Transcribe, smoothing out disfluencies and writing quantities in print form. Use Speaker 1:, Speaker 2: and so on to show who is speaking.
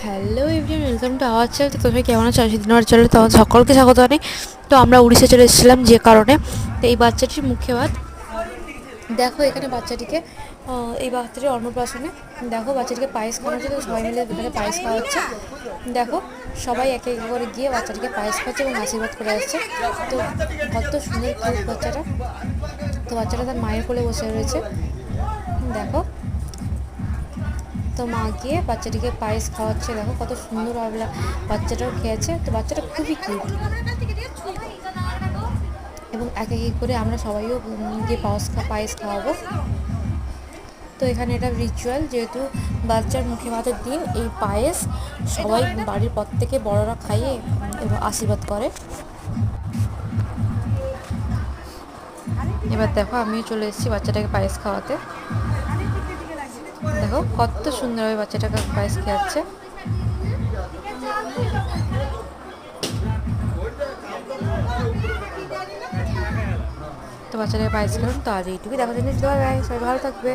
Speaker 1: Hello everyone, welcome to our channel. তো তোমরা কেমন আছো? আশি দিন আমার চ্যানেলে তোমার সকলকে স্বাগত জানাই। তো আমরা উড়িষ্যা চলে এসেছিলাম যে কারণে। তো এই বাচ্চাটির মুখে ভাত দেখো, এখানে বাচ্চাটিকে এই বাচ্চাটির অন্নপ্রাশনে দেখো বাচ্চাটিকে পায়েস খাওয়ানো হচ্ছে। তো সবাই মিলে এখানে পায়েস খাওয়া হচ্ছে। দেখো সবাই একে একে করে গিয়ে বাচ্চাটিকে পায়েস খাচ্ছে এবং আশীর্বাদ করে আসছে। তো কত সুন্দর কিউট বাচ্চাটা। তো বাচ্চাটা তার মায়ের কোলে বসে রয়েছে। দেখো, তো মা গিয়ে বাচ্চাটিকে পায়েস খাওয়াচ্ছে। দেখো কত সুন্দর বাচ্চাটাও খেয়েছে। তো বাচ্চাটা খুবই কিউট এবং এক এক করে আমরা সবাইও গিয়ে পায়েস খাওয়াবো। তো এখানে এটা রিচুয়াল, যেহেতু বাচ্চার মুখে ভাতের দিন এই পায়েস সবাই বাড়ির প্রত্যেকে বড়রা খাইয়ে এবং আশীর্বাদ করে। এবার দেখো আমিও চলে এসেছি বাচ্চাটাকে পায়েস খাওয়াতে। দেখো কত সুন্দরভাবে বাচ্চাটাকে পায়েস খাওয়াচ্ছে। তো বাচ্চাটাকে পায়েস খেলাম। তো আর এইটুকুই, দেখা যাচ্ছে সবাই ভালো থাকবে।